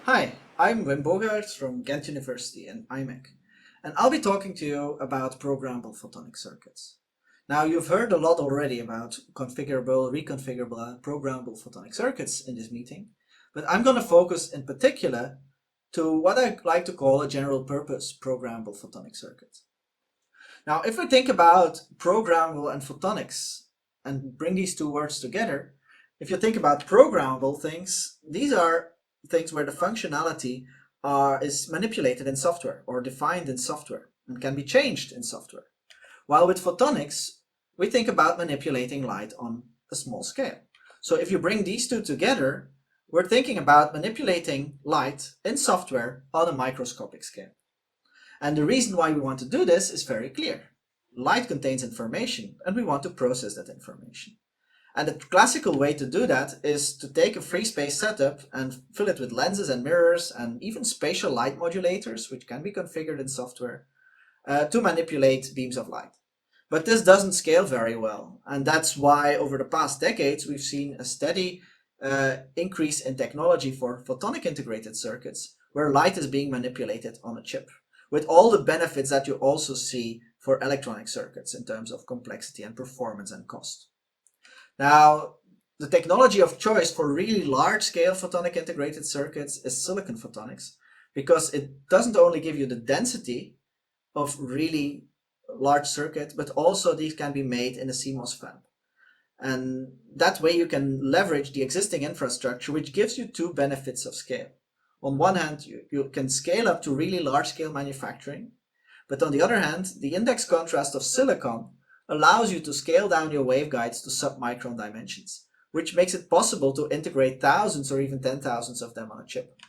Hi, I'm Wim Bogaerts from Ghent University and IMEC, and I'll be talking to you about programmable photonic circuits. Now, you've heard a lot already about configurable, reconfigurable, and programmable photonic circuits in this meeting, but I'm going to focus in particular to what I like to call a general purpose programmable photonic circuit. Now, if we think about programmable and photonics and bring these two words together, if you think about programmable things, these are things where the functionality is manipulated in software or defined in software and can be changed in software. While with photonics, we think about manipulating light on a small scale. So if you bring these two together, we're thinking about manipulating light in software on a microscopic scale. And the reason why we want to do this is very clear. Light contains information and we want to process that information. And the classical way to do that is to take a free space setup and fill it with lenses and mirrors and even spatial light modulators, which can be configured in software, to manipulate beams of light. But this doesn't scale very well. And that's why over the past decades, we've seen a steady increase in technology for photonic integrated circuits, where light is being manipulated on a chip, with all the benefits that you also see for electronic circuits in terms of complexity and performance and cost. Now, the technology of choice for really large-scale photonic integrated circuits is silicon photonics, because it doesn't only give you the density of really large circuit, but also these can be made in a CMOS fab. And that way you can leverage the existing infrastructure, which gives you two benefits of scale. On one hand, you can scale up to really large-scale manufacturing, but on the other hand, the index contrast of silicon allows you to scale down your waveguides to submicron dimensions, which makes it possible to integrate thousands or even 10,000s of them on a chip.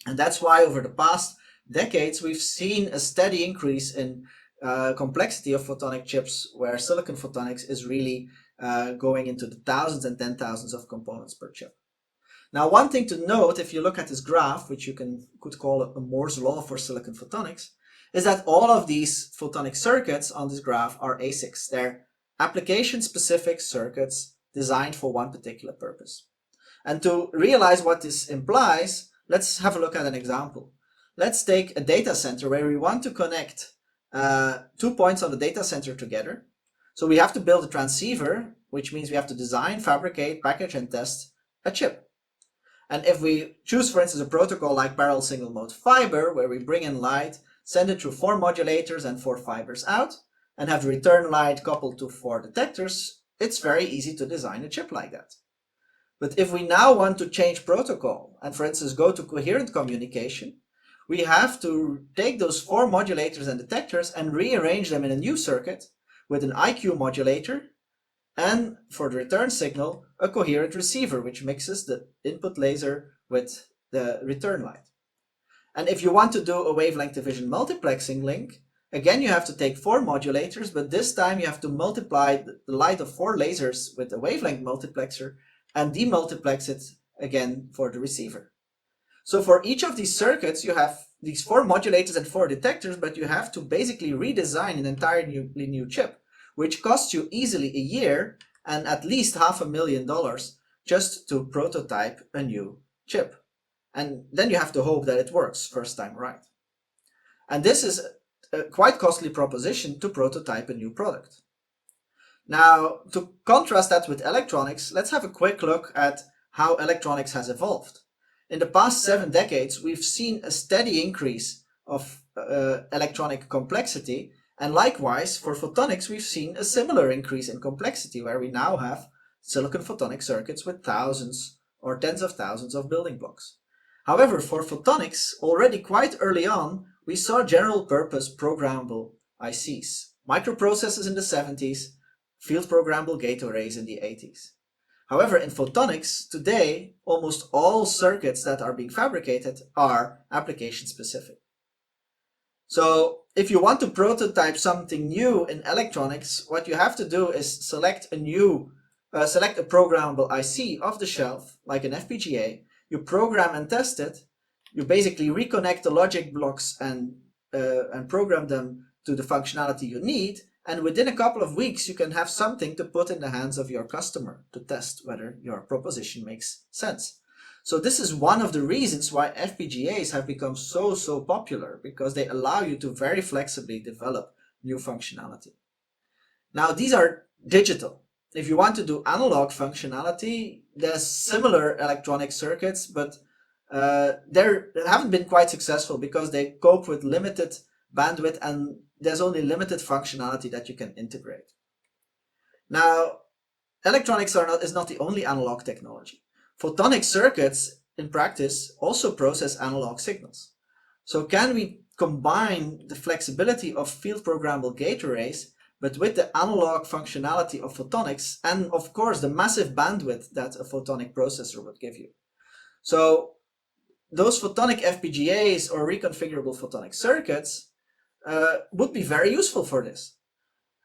And that's why over the past decades, we've seen a steady increase in complexity of photonic chips, where silicon photonics is really going into the thousands and 10,000s of components per chip. Now, one thing to note, if you look at this graph, which you could call a Moore's law for silicon photonics, is that all of these photonic circuits on this graph are ASICs. They're application-specific circuits designed for one particular purpose. And to realize what this implies, let's have a look at an example. Let's take a data center where we want to connect 2 points on the data center together. So we have to build a transceiver, which means we have to design, fabricate, package, and test a chip. And if we choose, for instance, a protocol like parallel single mode fiber, where we bring in light, send it through 4 modulators and 4 fibers out, and have the return light coupled to 4 detectors, it's very easy to design a chip like that. But if we now want to change protocol and, for instance, go to coherent communication, we have to take those 4 modulators and detectors and rearrange them in a new circuit with an IQ modulator, and for the return signal, a coherent receiver, which mixes the input laser with the return light. And if you want to do a wavelength division multiplexing link, again, you have to take 4 modulators, but this time you have to multiply the light of 4 lasers with a wavelength multiplexer and demultiplex it again for the receiver. So for each of these circuits, you have these 4 modulators and 4 detectors, but you have to basically redesign an entirely new chip, which costs you easily a year and at least $500,000 just to prototype a new chip. And then you have to hope that it works first time right. And this is a quite costly proposition to prototype a new product. Now, to contrast that with electronics, let's have a quick look at how electronics has evolved. In the past 7 decades, we've seen a steady increase of electronic complexity, and likewise for photonics, we've seen a similar increase in complexity, where we now have silicon photonic circuits with thousands or tens of thousands of building blocks. However, for photonics, already quite early on, we saw general purpose programmable ICs, microprocessors in the 70s, field programmable gate arrays in the 80s. However, in photonics, today, almost all circuits that are being fabricated are application specific. So if you want to prototype something new in electronics, what you have to do is select a programmable IC off the shelf, like an FPGA. You program and test it. You basically reconnect the logic blocks and program them to the functionality you need. And within a couple of weeks, you can have something to put in the hands of your customer to test whether your proposition makes sense. So this is one of the reasons why FPGAs have become so popular, because they allow you to very flexibly develop new functionality. Now these are digital. If you want to do analog functionality, there's similar electronic circuits, but they haven't been quite successful because they cope with limited bandwidth and there's only limited functionality that you can integrate. Now, electronics is not the only analog technology. Photonic circuits in practice also process analog signals. So can we combine the flexibility of field programmable gate arrays, but with the analog functionality of photonics and of course the massive bandwidth that a photonic processor would give you? So those photonic FPGAs or reconfigurable photonic circuits would be very useful for this.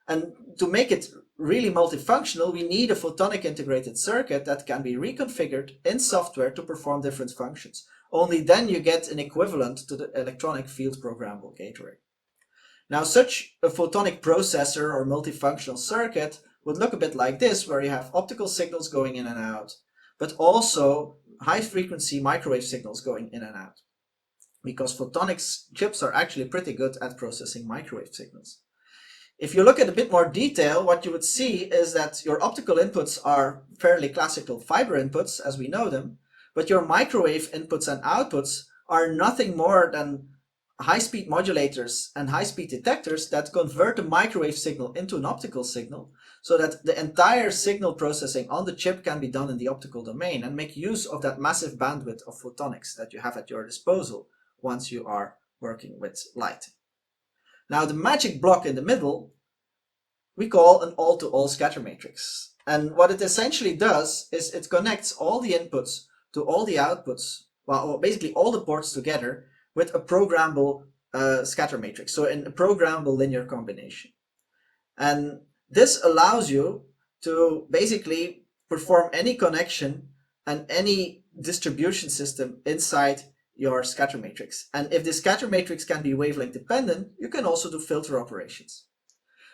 And to make it really multifunctional, we need a photonic integrated circuit that can be reconfigured in software to perform different functions. Only then you get an equivalent to the electronic field programmable gate array. Now, such a photonic processor or multifunctional circuit would look a bit like this, where you have optical signals going in and out, but also high-frequency microwave signals going in and out, because photonics chips are actually pretty good at processing microwave signals. If you look at a bit more detail, what you would see is that your optical inputs are fairly classical fiber inputs as we know them, but your microwave inputs and outputs are nothing more than high-speed modulators and high-speed detectors that convert the microwave signal into an optical signal, so that the entire signal processing on the chip can be done in the optical domain and make use of that massive bandwidth of photonics that you have at your disposal once you are working with light. Now the magic block in the middle we call an all-to-all scatter matrix. And what it essentially does is it connects all the inputs to all the outputs, well, basically all the ports together with a programmable scatter matrix, so in a programmable linear combination. And this allows you to basically perform any connection and any distribution system inside your scatter matrix. And if this scatter matrix can be wavelength dependent, you can also do filter operations.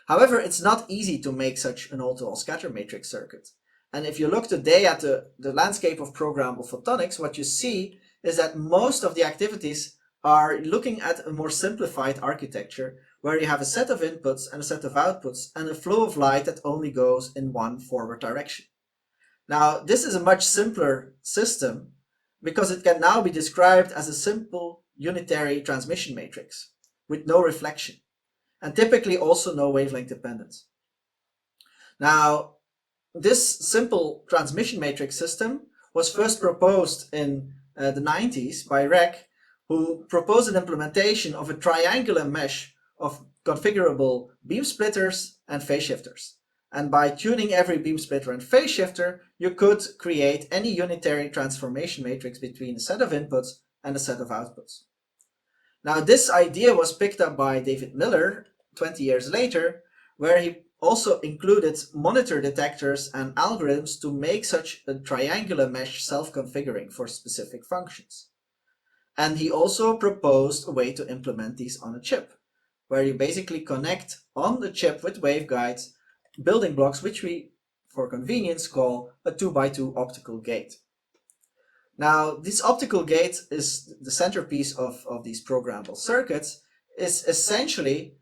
However, it's not easy to make such an all-to-all scatter matrix circuit. And if you look today at the landscape of programmable photonics, what you see is that most of the activities are looking at a more simplified architecture where you have a set of inputs and a set of outputs and a flow of light that only goes in one forward direction. Now, this is a much simpler system because it can now be described as a simple unitary transmission matrix with no reflection, and typically also no wavelength dependence. Now, this simple transmission matrix system was first proposed in the 90s by REC, who proposed an implementation of a triangular mesh of configurable beam splitters and phase shifters. And by tuning every beam splitter and phase shifter, you could create any unitary transformation matrix between a set of inputs and a set of outputs. Now, this idea was picked up by David Miller 20 years later, where he also included monitor detectors and algorithms to make such a triangular mesh self-configuring for specific functions. And he also proposed a way to implement these on a chip, where you basically connect on the chip with waveguides building blocks, which we, for convenience, call a 2x2 optical gate. Now, this optical gate is the centerpiece of these programmable circuits, is essentially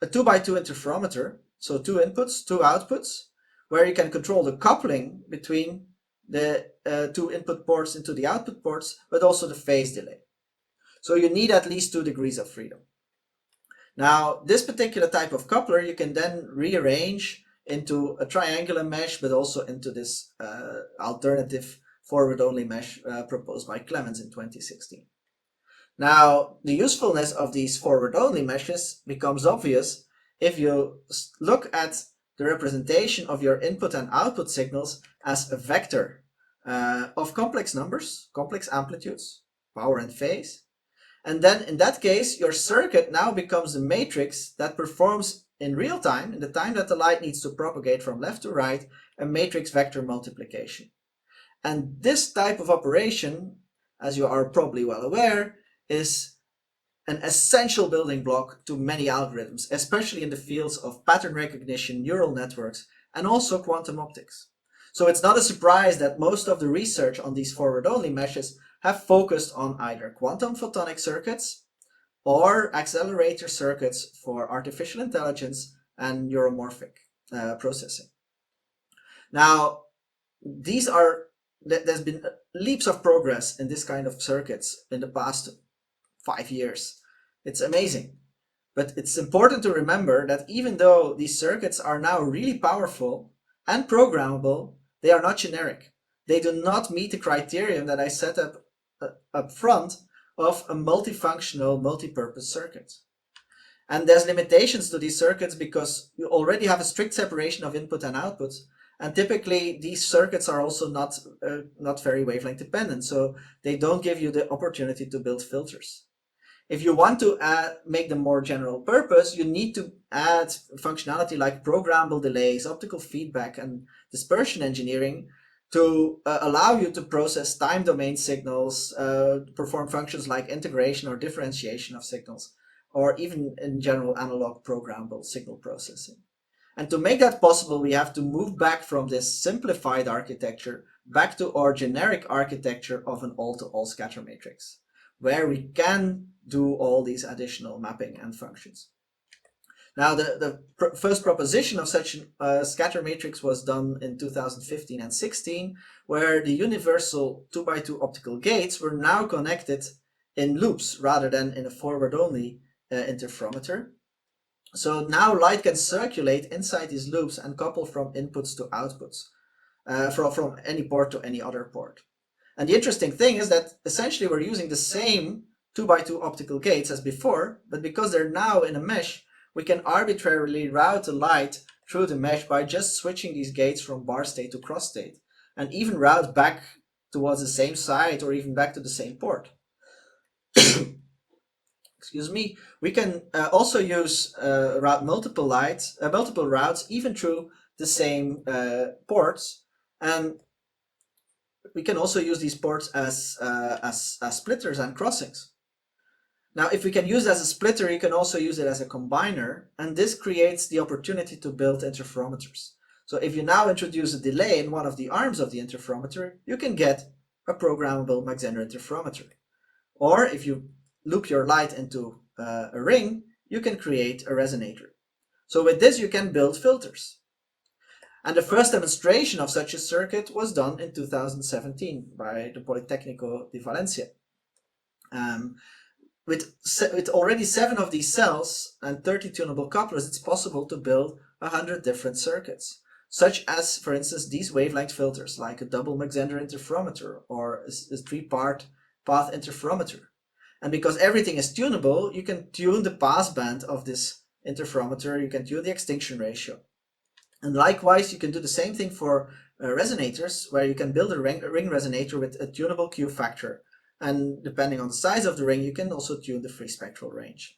a 2x2 interferometer, so 2 inputs, 2 outputs, where you can control the coupling between the 2 input ports into the output ports, but also the phase delay. So you need at least 2 degrees of freedom. Now, this particular type of coupler you can then rearrange into a triangular mesh, but also into this alternative forward-only mesh proposed by Clemens in 2016. Now, the usefulness of these forward-only meshes becomes obvious if you look at the representation of your input and output signals as a vector of complex numbers, complex amplitudes, power and phase. And then in that case, your circuit now becomes a matrix that performs in real time, in the time that the light needs to propagate from left to right, a matrix vector multiplication. And this type of operation, as you are probably well aware, is an essential building block to many algorithms, especially in the fields of pattern recognition, neural networks, and also quantum optics. So it's not a surprise that most of the research on these forward-only meshes have focused on either quantum photonic circuits or accelerator circuits for artificial intelligence and neuromorphic processing. Now, there's been leaps of progress in this kind of circuits in the past 5 years. It's amazing. But it's important to remember that even though these circuits are now really powerful and programmable, they are not generic. They do not meet the criterion that I set up front of a multifunctional, multi-purpose circuit. And there's limitations to these circuits because you already have a strict separation of input and output. And typically these circuits are also not very wavelength dependent, so they don't give you the opportunity to build filters. If you want to make them more general purpose, you need to add functionality like programmable delays, optical feedback, and dispersion engineering to allow you to process time domain signals, perform functions like integration or differentiation of signals, or even in general analog programmable signal processing. And to make that possible, we have to move back from this simplified architecture back to our generic architecture of an all-to-all scatter matrix, where we can do all these additional mapping and functions. Now, the first proposition of such a scatter matrix was done in 2015 and 16, where the universal 2x2 optical gates were now connected in loops rather than in a forward-only interferometer. So now light can circulate inside these loops and couple from inputs to outputs, from any port to any other port. And the interesting thing is that essentially we're using the same 2x2 optical gates as before, but because they're now in a mesh, we can arbitrarily route the light through the mesh by just switching these gates from bar state to cross state, and even route back towards the same side or even back to the same port. Excuse me. We can also use route multiple routes even through the same ports, and we can also use these ports as splitters and crossings. Now, if we can use it as a splitter, you can also use it as a combiner, and this creates the opportunity to build interferometers. So if you now introduce a delay in one of the arms of the interferometer, you can get a programmable Mach-Zehnder interferometer. Or if you loop your light into a ring, you can create a resonator. So with this, you can build filters. And the first demonstration of such a circuit was done in 2017 by the Politecnico di Valencia. With already 7 of these cells and 30 tunable couplers, it's possible to build 100 different circuits, such as, for instance, these wavelength filters, like a double Mach-Zehnder interferometer or a 3-part path interferometer. And because everything is tunable, you can tune the passband of this interferometer, you can tune the extinction ratio. And likewise, you can do the same thing for resonators, where you can build a ring resonator with a tunable Q factor. And depending on the size of the ring, you can also tune the free spectral range.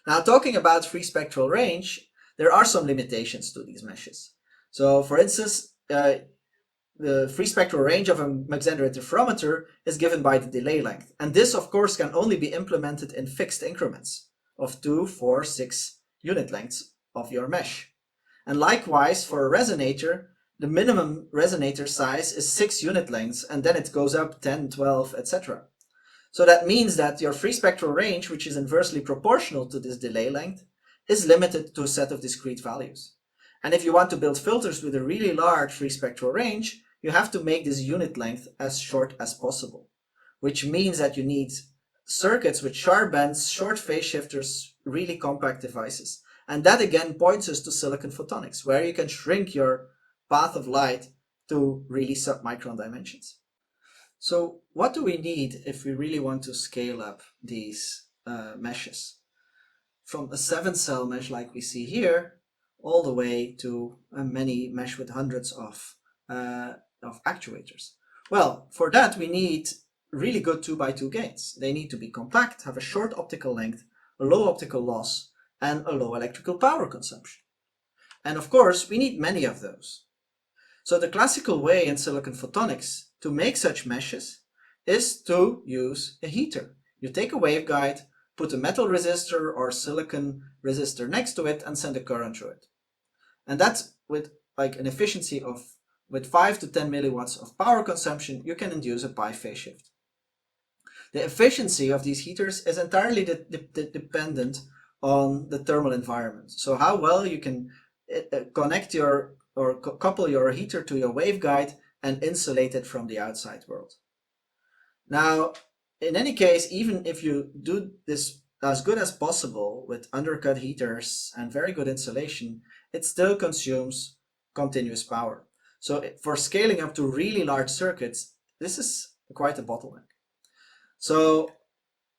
Now, talking about free spectral range, there are some limitations to these meshes. So, for instance, the free spectral range of a Mach-Zehnder interferometer is given by the delay length. And this, of course, can only be implemented in fixed increments of 2, 4, 6 unit lengths of your mesh. And likewise, for a resonator, the minimum resonator size is 6 unit lengths, and then it goes up 10, 12, etc. So that means that your free spectral range, which is inversely proportional to this delay length, is limited to a set of discrete values. And if you want to build filters with a really large free spectral range, you have to make this unit length as short as possible, which means that you need circuits with sharp bands, short phase shifters, really compact devices. And that again points us to silicon photonics, where you can shrink your path of light to really submicron dimensions. So what do we need if we really want to scale up these meshes? From a 7-cell mesh like we see here, all the way to a many mesh with hundreds of actuators. Well, for that we need really good 2x2 gates. They need to be compact, have a short optical length, a low optical loss, and a low electrical power consumption. And of course, we need many of those. So the classical way in silicon photonics to make such meshes is to use a heater. You take a waveguide, put a metal resistor or silicon resistor next to it, and send a current through it. And that's with like an efficiency of with 5 to 10 milliwatts of power consumption, you can induce a pi phase shift. The efficiency of these heaters is entirely dependent on the thermal environment. So how well you can connect your or couple your heater to your waveguide and insulate it from the outside world. Now, in any case, even if you do this as good as possible with undercut heaters and very good insulation, it still consumes continuous power. So for scaling up to really large circuits, this is quite a bottleneck. So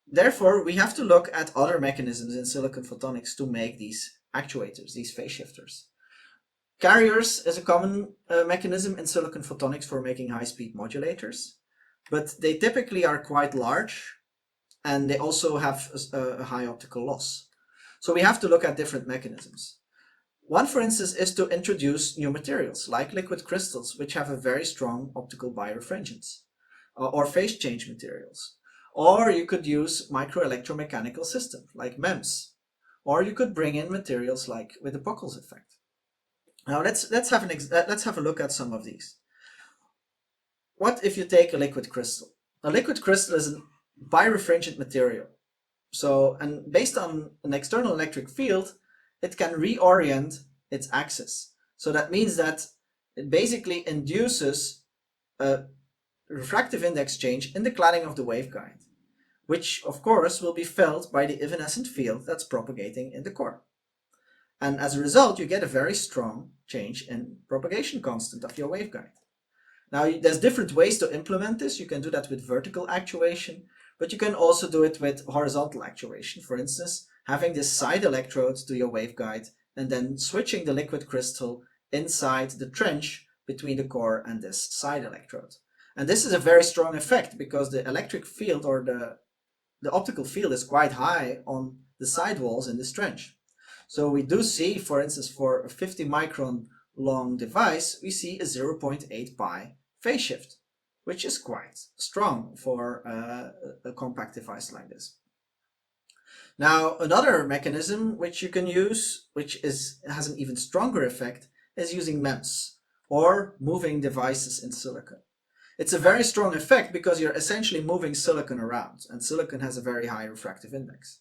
therefore, we have to look at other mechanisms in silicon photonics to make these actuators, these phase shifters. Carriers is a common mechanism in silicon photonics for making high-speed modulators, but they typically are quite large and they also have a high optical loss. So we have to look at different mechanisms. One, for instance, is to introduce new materials like liquid crystals, which have a very strong optical birefringence, or phase change materials. Or you could use microelectromechanical systems like MEMS, or you could bring in materials like with the Pockels effect. Now let's have a look at some of these. What if you take a liquid crystal? A liquid crystal is a birefringent material. So, and based on an external electric field, it can reorient its axis. So that means that it basically induces a refractive index change in the cladding of the waveguide, which of course will be felt by the evanescent field that's propagating in the core. And as a result, you get a very strong change in propagation constant of your waveguide. Now, there's different ways to implement this. You can do that with vertical actuation, but you can also do it with horizontal actuation. For instance, having this side electrode to your waveguide and then switching the liquid crystal inside the trench between the core and this side electrode. And this is a very strong effect because the electric field or the optical field is quite high on the side walls in this trench. So we do see, for instance, for a 50 micron long device, we see a 0.8 pi phase shift, which is quite strong for a compact device like this. Now, another mechanism which you can use, which has an even stronger effect, is using MEMS, or moving devices in silicon. It's a very strong effect because you're essentially moving silicon around, and silicon has a very high refractive index.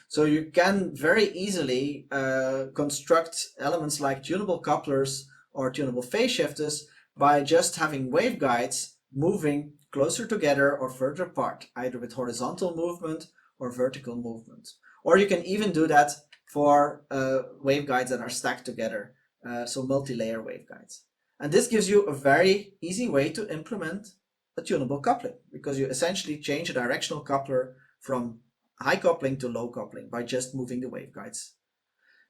So you can very easily construct elements like tunable couplers or tunable phase shifters by just having waveguides moving closer together or further apart, either with horizontal movement or vertical movement. Or you can even do that for waveguides that are stacked together, so multi-layer waveguides. And this gives you a very easy way to implement a tunable coupling, because you essentially change a directional coupler from high coupling to low coupling by just moving the waveguides.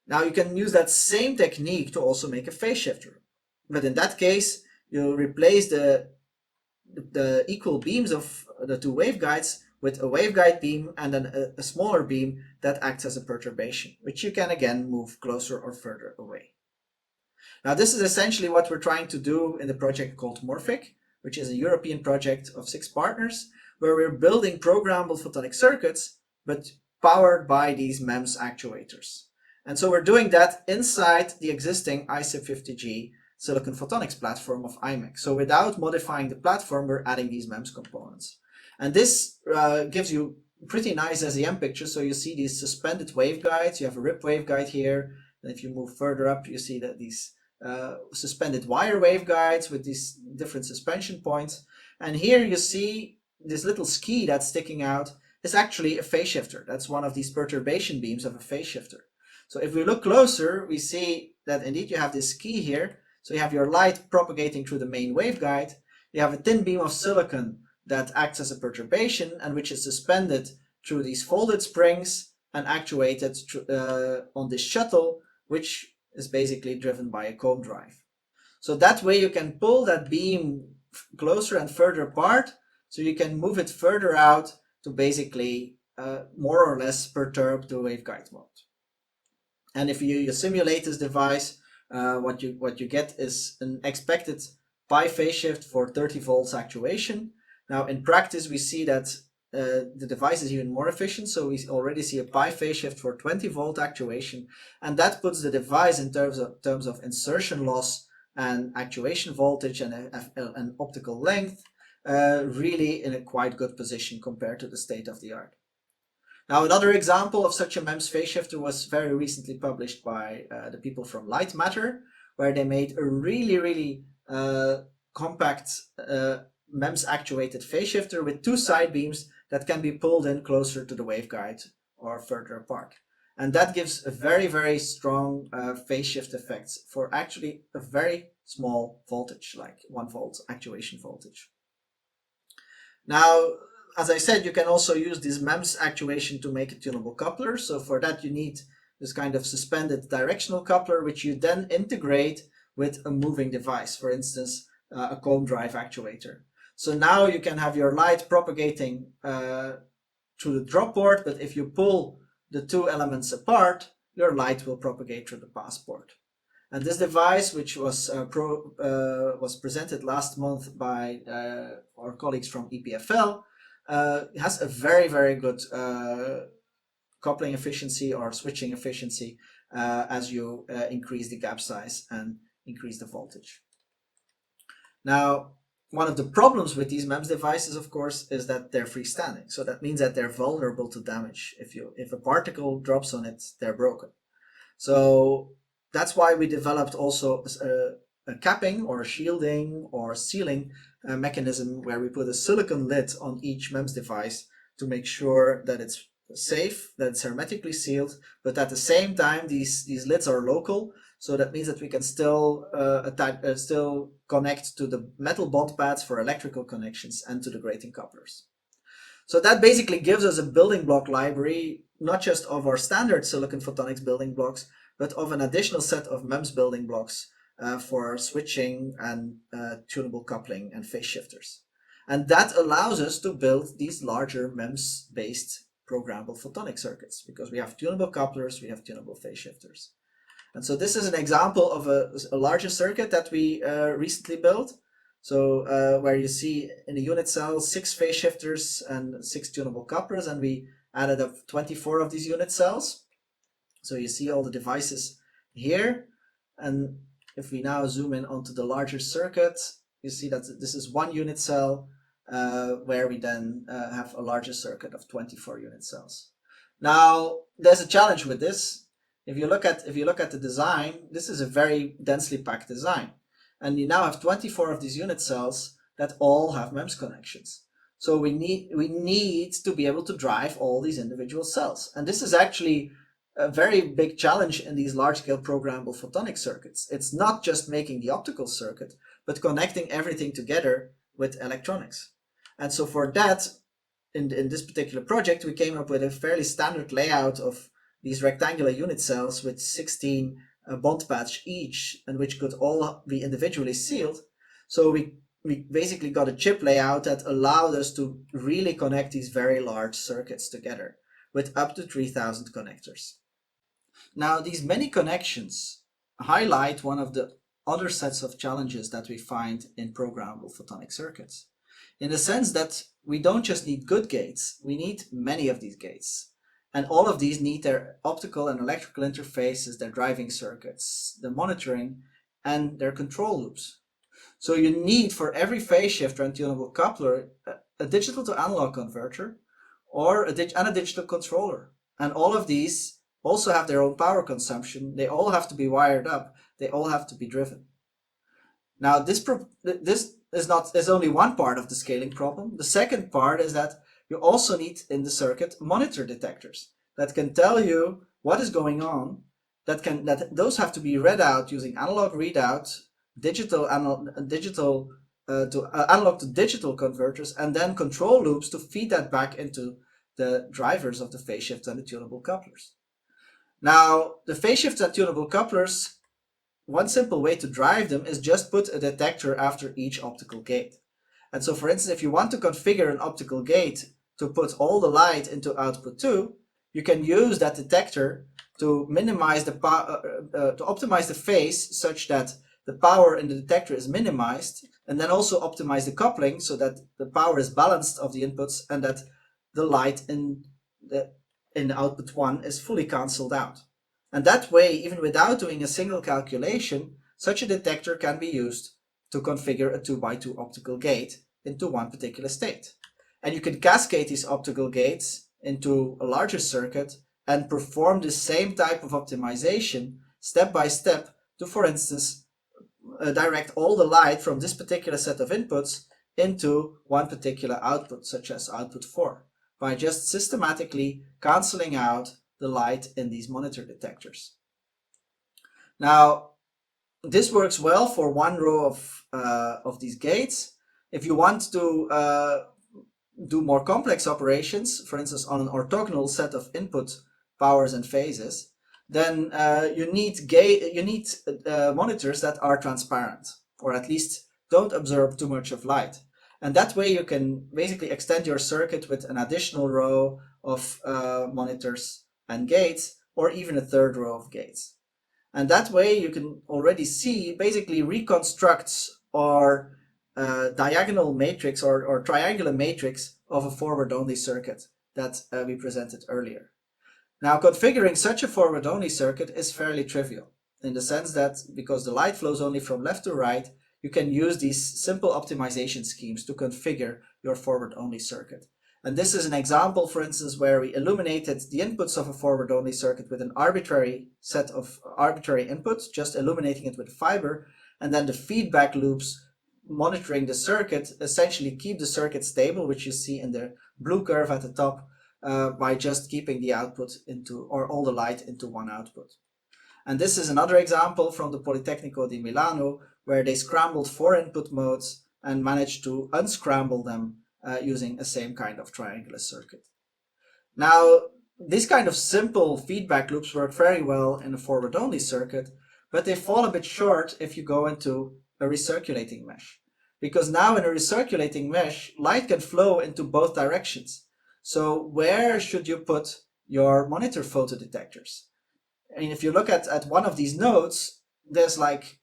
Now you can use that same technique to also make a phase shifter, but in that case you replace the equal beams of the two waveguides with a waveguide beam and then a smaller beam that acts as a perturbation, which you can again move closer or further away. Now this is essentially what we're trying to do in the project called Morphic, which is a European project of 6 partners, where we're building programmable photonic circuits but powered by these MEMS actuators. And so we're doing that inside the existing ISIP50G silicon photonics platform of IMEC. So without modifying the platform, we're adding these MEMS components. And this gives you pretty nice SEM pictures. So you see these suspended waveguides. You have a RIP waveguide here. And if you move further up, you see that these suspended wire waveguides with these different suspension points. And here you see this little ski that's sticking out is actually a phase shifter. That's one of these perturbation beams of a phase shifter. So if we look closer, we see that indeed you have this ski here. So you have your light propagating through the main waveguide. You have a thin beam of silicon that acts as a perturbation and which is suspended through these folded springs and actuated on this shuttle, which is basically driven by a comb drive. So that way you can pull that beam closer and further apart, so you can move it further out to basically more or less perturb the waveguide mode. And if you simulate this device, what you get is an expected pi phase shift for 30 volts actuation. Now in practice we see that the device is even more efficient, so we already see a pi phase shift for 20 volt actuation, and that puts the device in terms of insertion loss and actuation voltage and an optical length, really in a quite good position compared to the state of the art. Now, another example of such a MEMS phase shifter was very recently published by the people from Light Matter, where they made a really compact MEMS actuated phase shifter with two side beams that can be pulled in closer to the waveguide or further apart. And that gives a very strong phase shift effects for actually a very small voltage, like 1 volt actuation voltage. Now, as I said, you can also use this MEMS actuation to make a tunable coupler. So for that, you need this kind of suspended directional coupler, which you then integrate with a moving device, for instance, a comb drive actuator. So now you can have your light propagating through the drop port, but if you pull the two elements apart, your light will propagate through the pass port. And this device, which was presented last month by our colleagues from EPFL, has a very good coupling efficiency or switching efficiency as you increase the gap size and increase the voltage. Now, one of the problems with these MEMS devices, of course, is that they're freestanding. So that means that they're vulnerable to damage. If a particle drops on it, they're broken. So that's why we developed also a capping or shielding or sealing mechanism where we put a silicon lid on each MEMS device to make sure that it's safe, that it's hermetically sealed, but at the same time these lids are local. So that means that we can still still connect to the metal bond pads for electrical connections and to the grating couplers. So that basically gives us a building block library, not just of our standard silicon photonics building blocks, but of an additional set of MEMS building blocks for switching and tunable coupling and phase shifters. And that allows us to build these larger MEMS-based programmable photonic circuits, because we have tunable couplers, we have tunable phase shifters. And so this is an example of a larger circuit that we recently built. So where you see in the unit cell 6 phase shifters and 6 tunable couplers, and we added up 24 of these unit cells. So you see all the devices here. And if we now zoom in onto the larger circuit, you see that this is 1 unit cell where we then have a larger circuit of 24 unit cells. Now, there's a challenge with this. If you look at the design, this is a very densely packed design. And you now have 24 of these unit cells that all have MEMS connections. So we need to be able to drive all these individual cells. And this is actually a very big challenge in these large-scale programmable photonic circuits. It's not just making the optical circuit, but connecting everything together with electronics. And so for that, in this particular project, we came up with a fairly standard layout of these rectangular unit cells with 16 bond pads each, and which could all be individually sealed. So we basically got a chip layout that allowed us to really connect these very large circuits together with up to 3,000 connectors. Now, these many connections highlight one of the other sets of challenges that we find in programmable photonic circuits, in the sense that we don't just need good gates, we need many of these gates. And all of these need their optical and electrical interfaces, their driving circuits, the monitoring, and their control loops. So you need for every phase shifter and tunable coupler a digital to analog converter or a digital controller. And all of these also have their own power consumption. They all have to be wired up. They all have to be driven. Now, this is only one part of the scaling problem. The second part is that you also need in the circuit monitor detectors that can tell you what is going on. Those have to be read out using analog readout, analog to digital converters, and then control loops to feed that back into the drivers of the phase shift and the tunable couplers. Now, the phase shift and tunable couplers, one simple way to drive them is just put a detector after each optical gate. And so, for instance, if you want to configure an optical gate to put all the light into output 2, you can use that detector to minimize to optimize the phase such that the power in the detector is minimized, and then also optimize the coupling so that the power is balanced of the inputs and that the light in the output 1 is fully cancelled out. And that way, even without doing a single calculation, such a detector can be used to configure a 2x2 optical gate into one particular state. And you can cascade these optical gates into a larger circuit and perform the same type of optimization step by step to, for instance, direct all the light from this particular set of inputs into one particular output, such as output 4, by just systematically cancelling out the light in these monitor detectors. Now, this works well for one row of these gates. If you want to do more complex operations, for instance, on an orthogonal set of input powers and phases, then you need monitors that are transparent, or at least don't absorb too much of light. And that way you can basically extend your circuit with an additional row of monitors and gates, or even a third row of gates. And that way you can already see basically reconstructs or diagonal matrix or triangular matrix of a forward-only circuit that we presented earlier. Now, configuring such a forward-only circuit is fairly trivial, in the sense that because the light flows only from left to right, you can use these simple optimization schemes to configure your forward-only circuit. And this is an example, for instance, where we illuminated the inputs of a forward-only circuit with an arbitrary set of arbitrary inputs, just illuminating it with fiber, and then the feedback loops monitoring the circuit essentially keep the circuit stable, which you see in the blue curve at the top, by just keeping the output into, or all the light into, one output. And this is another example from the Politecnico di Milano, where they scrambled 4 input modes and managed to unscramble them using the same kind of triangular circuit. Now, this kind of simple feedback loops work very well in a forward-only circuit, but they fall a bit short if you go into a recirculating mesh. Because now in a recirculating mesh, light can flow into both directions. So where should you put your monitor photodetectors? And if you look at one of these nodes, there's like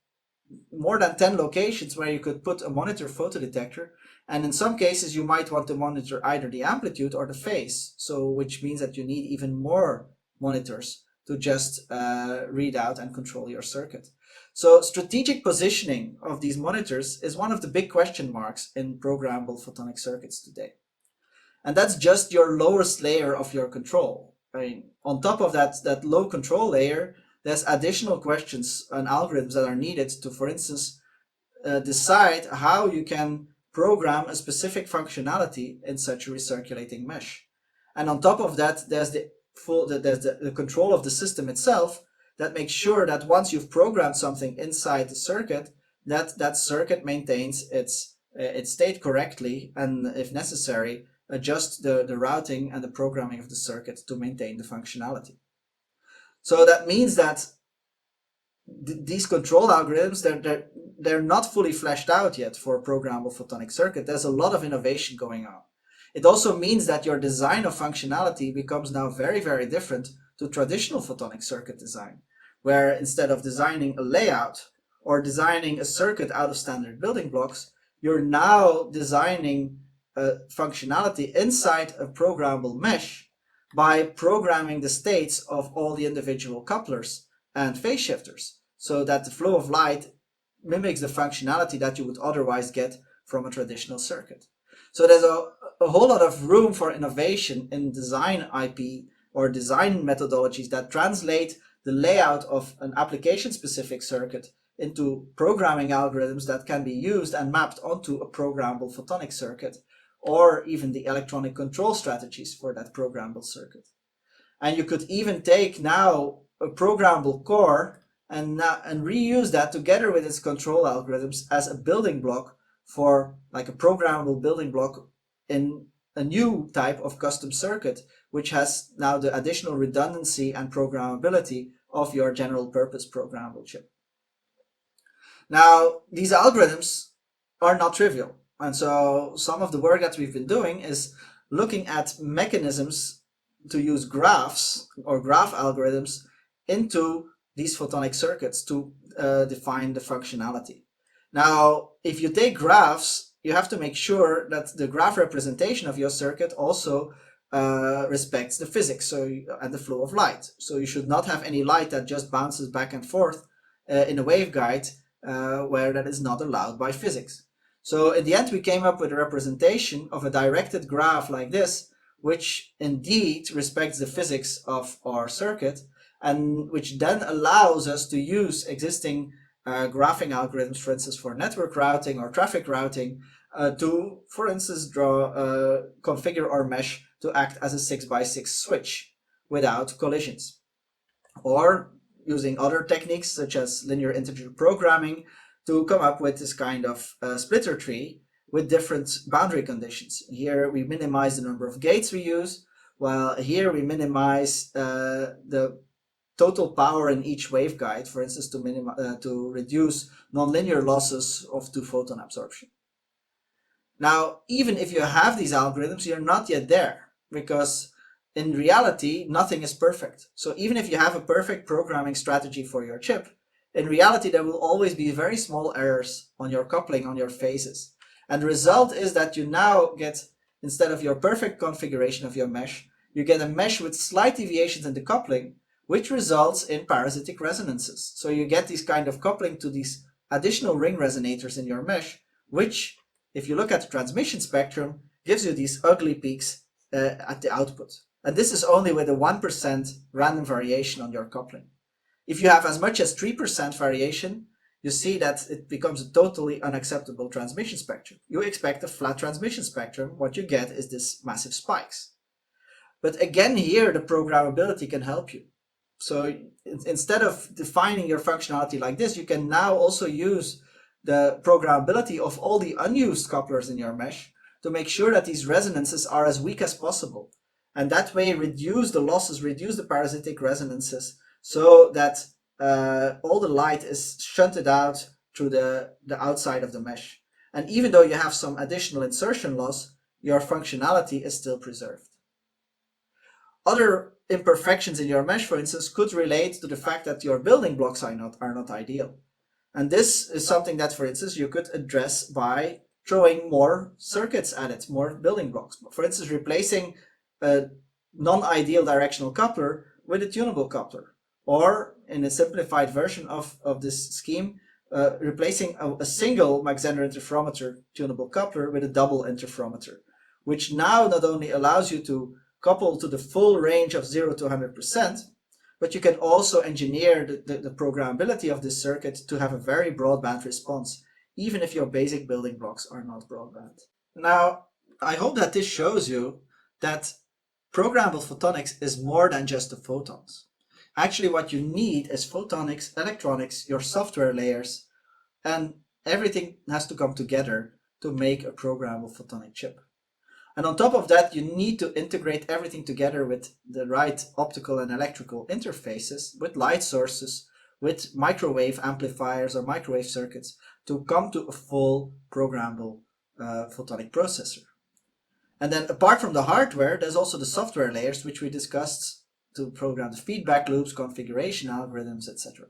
more than 10 locations where you could put a monitor photodetector. And in some cases, you might want to monitor either the amplitude or the phase. So which means that you need even more monitors to just read out and control your circuit. So strategic positioning of these monitors is one of the big question marks in programmable photonic circuits today. And that's just your lowest layer of your control. I mean, on top of that low control layer, there's additional questions and algorithms that are needed to, for instance, decide how you can program a specific functionality in such a recirculating mesh. And on top of that, there's the control of the system itself that makes sure that once you've programmed something inside the circuit, that circuit maintains its state correctly, and if necessary, adjust the routing and the programming of the circuit to maintain the functionality. So that means that these control algorithms, they're not fully fleshed out yet for a programmable photonic circuit. There's a lot of innovation going on. It also means that your design of functionality becomes now very, very different to traditional photonic circuit design, where instead of designing a layout or designing a circuit out of standard building blocks, you're now designing functionality inside a programmable mesh by programming the states of all the individual couplers and phase shifters, so that the flow of light mimics the functionality that you would otherwise get from a traditional circuit. So there's a whole lot of room for innovation in design IP or design methodologies that translate the layout of an application-specific circuit into programming algorithms that can be used and mapped onto a programmable photonic circuit, or even the electronic control strategies for that programmable circuit. And you could even take now a programmable core and reuse that together with its control algorithms as a building block for like a programmable building block in a new type of custom circuit, which has now the additional redundancy and programmability of your general purpose programmable chip. Now, these algorithms are not trivial. And so some of the work that we've been doing is looking at mechanisms to use graphs or graph algorithms into these photonic circuits to define the functionality. Now, if you take graphs, you have to make sure that the graph representation of your circuit also respects the physics and the flow of light. So you should not have any light that just bounces back and forth in a waveguide where that is not allowed by physics. So in the end, we came up with a representation of a directed graph like this, which indeed respects the physics of our circuit, and which then allows us to use existing graphing algorithms, for instance, for network routing or traffic routing, to, for instance, configure our mesh to act as a 6x6 switch without collisions. Or using other techniques such as linear integer programming to come up with this kind of splitter tree with different boundary conditions. Here we minimize the number of gates we use, while here we minimize the total power in each waveguide, for instance, to reduce nonlinear losses of 2-photon absorption. Now, even if you have these algorithms, you're not yet there, because in reality, nothing is perfect. So even if you have a perfect programming strategy for your chip, in reality, there will always be very small errors on your coupling, on your phases. And the result is that you now get, instead of your perfect configuration of your mesh, you get a mesh with slight deviations in the coupling, which results in parasitic resonances. So you get this kind of coupling to these additional ring resonators in your mesh, which, if you look at the transmission spectrum, gives you these ugly peaks at the output. And this is only with a 1% random variation on your coupling. If you have as much as 3% variation, you see that it becomes a totally unacceptable transmission spectrum. You expect a flat transmission spectrum. What you get is this massive spikes. But again, here the programmability can help you. So instead of defining your functionality like this, you can now also use the programmability of all the unused couplers in your mesh to make sure that these resonances are as weak as possible. And that way reduce the losses, reduce the parasitic resonances, so that all the light is shunted out through the outside of the mesh. And even though you have some additional insertion loss, your functionality is still preserved. Other imperfections in your mesh, for instance, could relate to the fact that your building blocks are not ideal. And this is something that, for instance, you could address by throwing more circuits at it, more building blocks. For instance, replacing a non-ideal directional coupler with a tunable coupler, or in a simplified version of this scheme, replacing a single Mach-Zehnder interferometer tunable coupler with a double interferometer, which now not only allows you to couple to the full range of 0 to 100%, but you can also engineer the programmability of this circuit to have a very broadband response, even if your basic building blocks are not broadband. Now, I hope that this shows you that programmable photonics is more than just the photons. Actually, what you need is photonics, electronics, your software layers, and everything has to come together to make a programmable photonic chip. And on top of that, you need to integrate everything together with the right optical and electrical interfaces, with light sources, with microwave amplifiers or microwave circuits to come to a full programmable photonic processor. And then apart from the hardware, there's also the software layers, which we discussed to program the feedback loops, configuration algorithms, etc.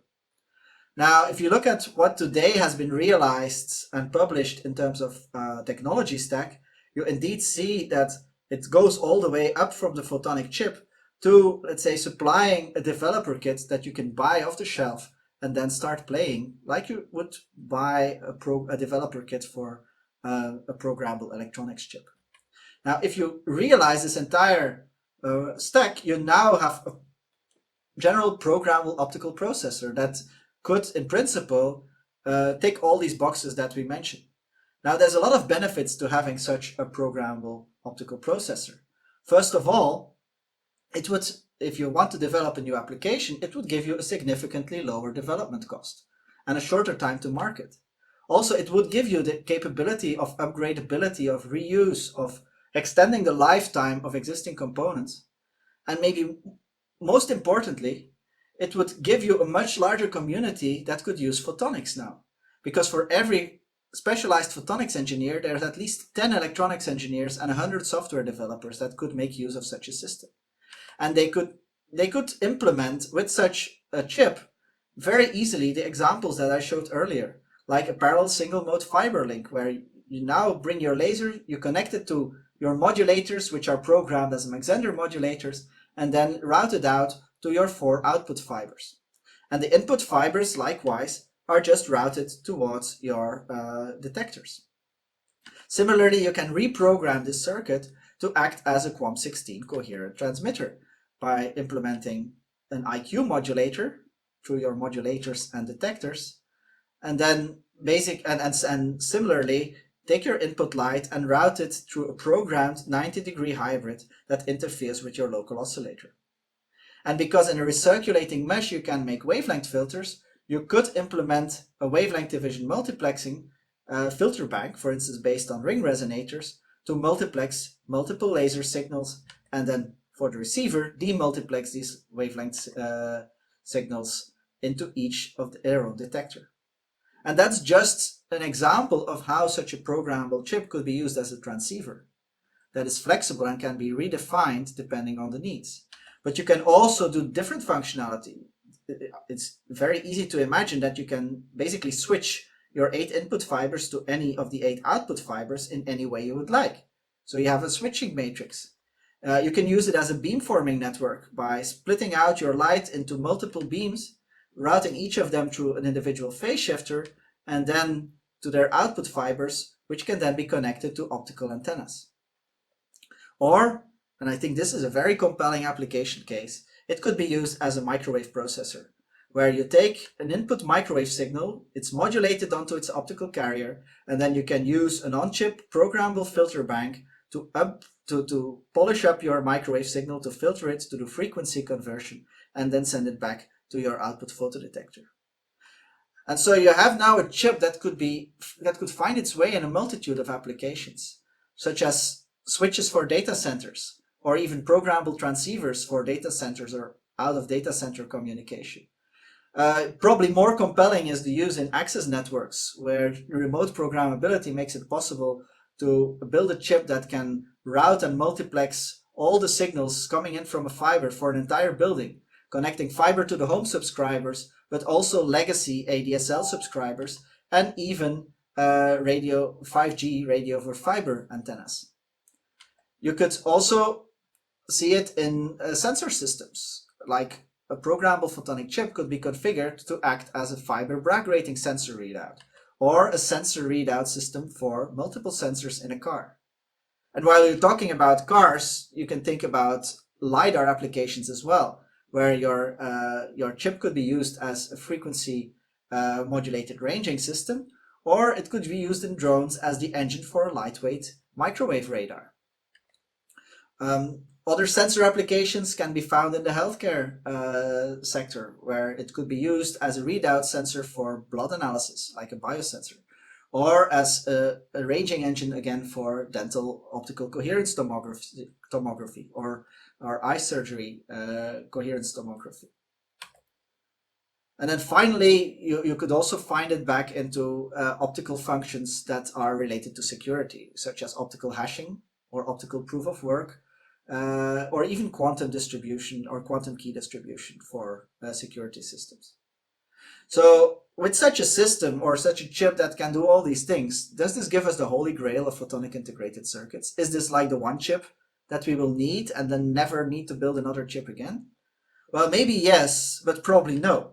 Now, if you look at what today has been realized and published in terms of technology stack, you indeed see that it goes all the way up from the photonic chip to, let's say, supplying a developer kit that you can buy off the shelf and then start playing like you would buy a developer kit for a programmable electronics chip. Now, if you realize this entire stack, you now have a general programmable optical processor that could, in principle, tick all these boxes that we mentioned. Now, there's a lot of benefits to having such a programmable optical processor. First of all, it would, if you want to develop a new application, it would give you a significantly lower development cost and a shorter time to market. Also, it would give you the capability of upgradability, of reuse, of extending the lifetime of existing components. And maybe most importantly, it would give you a much larger community that could use photonics now. Because for every specialized photonics engineer, there's at least 10 electronics engineers and 100 software developers that could make use of such a system. And they could implement with such a chip very easily the examples that I showed earlier, like a parallel single mode fiber link, where you now bring your laser, you connect it to your modulators, which are programmed as Mach-Zehnder modulators, and then route it out to your 4 output fibers. And the input fibers, likewise, are just routed towards your detectors. Similarly, you can reprogram this circuit to act as a QAM16 coherent transmitter by implementing an IQ modulator through your modulators and detectors, and then and similarly take your input light and route it through a programmed 90-degree hybrid that interferes with your local oscillator. And because in a recirculating mesh you can make wavelength filters, you could implement a wavelength division multiplexing filter bank, for instance based on ring resonators, to multiplex multiple laser signals, and then for the receiver demultiplex these wavelength signals into each of their own detector. And that's just an example of how such a programmable chip could be used as a transceiver that is flexible and can be redefined depending on the needs. But you can also do different functionality. It's very easy to imagine that you can basically switch your 8 input fibers to any of the 8 output fibers in any way you would like. So you have a switching matrix. You can use it as a beamforming network by splitting out your light into multiple beams, routing each of them through an individual phase shifter, and then to their output fibers, which can then be connected to optical antennas. Or, and I think this is a very compelling application case, it could be used as a microwave processor, where you take an input microwave signal, it's modulated onto its optical carrier, and then you can use an on-chip programmable filter bank to polish up your microwave signal, to filter it, to do frequency conversion, and then send it back to your output photodetector. And so you have now a chip that could find its way in a multitude of applications, such as switches for data centers, or even programmable transceivers for data centers or out of data center communication. Probably more compelling is the use in access networks, where remote programmability makes it possible to build a chip that can route and multiplex all the signals coming in from a fiber for an entire building, connecting fiber to the home subscribers, but also legacy ADSL subscribers, and even 5G radio over fiber antennas. You could also see it in sensor systems, like a programmable photonic chip could be configured to act as a fiber Bragg rating sensor readout, or a sensor readout system for multiple sensors in a car. And while you're talking about cars, you can think about LiDAR applications as well, where your chip could be used as a frequency modulated ranging system, or it could be used in drones as the engine for a lightweight microwave radar. Other sensor applications can be found in the healthcare sector, where it could be used as a readout sensor for blood analysis, like a biosensor, or as a ranging engine again for dental optical coherence tomography or eye surgery coherence tomography. And then finally, you could also find it back into optical functions that are related to security, such as optical hashing or optical proof of work, or even quantum distribution or quantum key distribution for security systems. So with such a system or such a chip that can do all these things, does this give us the holy grail of photonic integrated circuits? Is this like the one chip that we will need and then never need to build another chip again? Well, maybe yes, but probably no.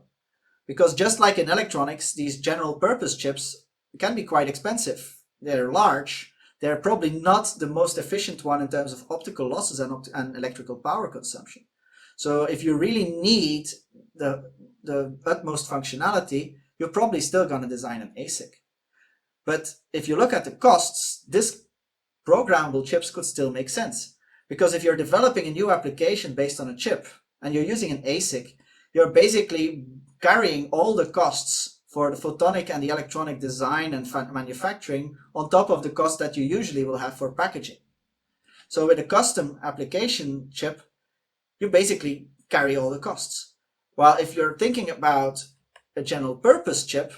Because just like in electronics, these general purpose chips can be quite expensive. They're large. They're probably not the most efficient one in terms of optical losses and electrical power consumption. So if you really need the utmost functionality, you're probably still going to design an ASIC. But if you look at the costs, this programmable chips could still make sense. Because if you're developing a new application based on a chip and you're using an ASIC, you're basically carrying all the costs for the photonic and the electronic design and manufacturing on top of the cost that you usually will have for packaging. So with a custom application chip, you basically carry all the costs. While if you're thinking about a general purpose chip,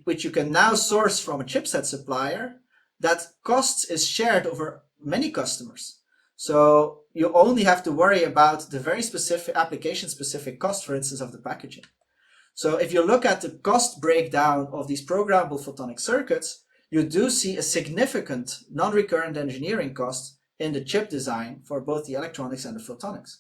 which you can now source from a chipset supplier, that cost is shared over many customers. So you only have to worry about the very specific application-specific cost, for instance, of the packaging. So if you look at the cost breakdown of these programmable photonic circuits, you do see a significant non-recurrent engineering cost in the chip design for both the electronics and the photonics.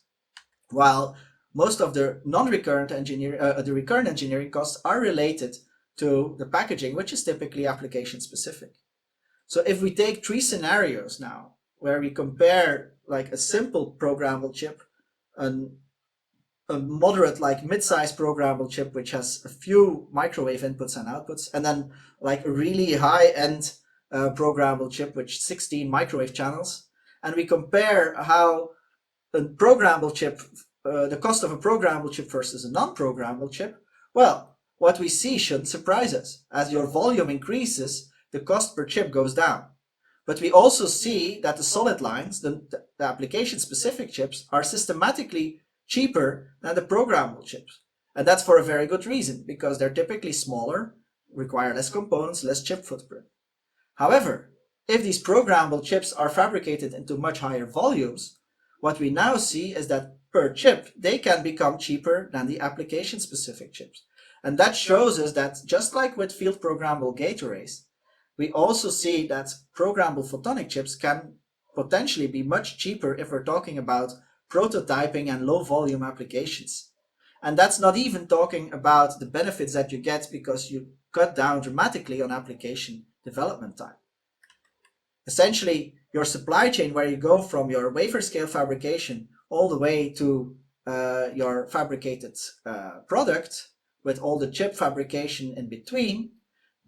While most of the non-recurrent recurrent engineering costs are related to the packaging, which is typically application specific. So if we take 3 scenarios now, where we compare like a simple programmable chip, a moderate, like mid-sized programmable chip, which has a few microwave inputs and outputs, and then like a really high-end programmable chip with 16 microwave channels, and we compare how a programmable chip, the cost of a programmable chip versus a non-programmable chip, well, what we see shouldn't surprise us. As your volume increases, the cost per chip goes down. But we also see that the solid lines, the application-specific chips, are systematically cheaper than the programmable chips. And that's for a very good reason, because they're typically smaller, require less components, less chip footprint. However, if these programmable chips are fabricated into much higher volumes, what we now see is that per chip, they can become cheaper than the application-specific chips. And that shows us that just like with field programmable gate arrays, we also see that programmable photonic chips can potentially be much cheaper if we're talking about prototyping and low volume applications. And that's not even talking about the benefits that you get because you cut down dramatically on application development time. Essentially, your supply chain, where you go from your wafer scale fabrication all the way to your fabricated product with all the chip fabrication in between,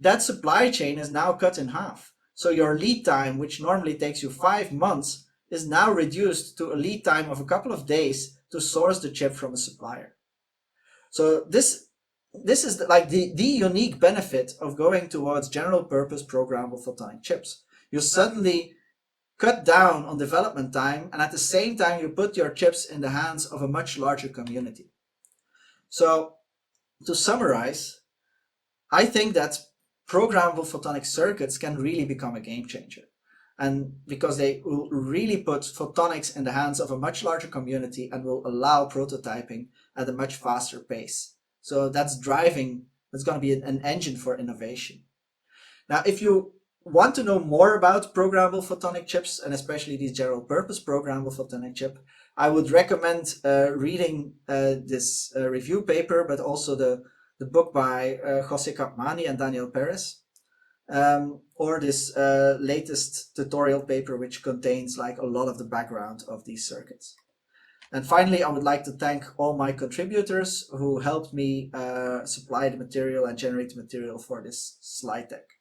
that supply chain is now cut in half. So your lead time, which normally takes you 5 months, is now reduced to a lead time of a couple of days to source the chip from a supplier. So this is like the unique benefit of going towards general purpose programmable photonic chips. You suddenly cut down on development time, and at the same time you put your chips in the hands of a much larger community. So to summarize, I think that programmable photonic circuits can really become a game changer. And because they will really put photonics in the hands of a much larger community and will allow prototyping at a much faster pace. So that's going to be an engine for innovation. Now, if you want to know more about programmable photonic chips, and especially these general purpose programmable photonic chip, I would recommend reading this review paper, but also the book by Jose Capmani and Daniel Perez, or this latest tutorial paper, which contains like a lot of the background of these circuits. And finally, I would like to thank all my contributors who helped me supply the material and generate the material for this slide deck.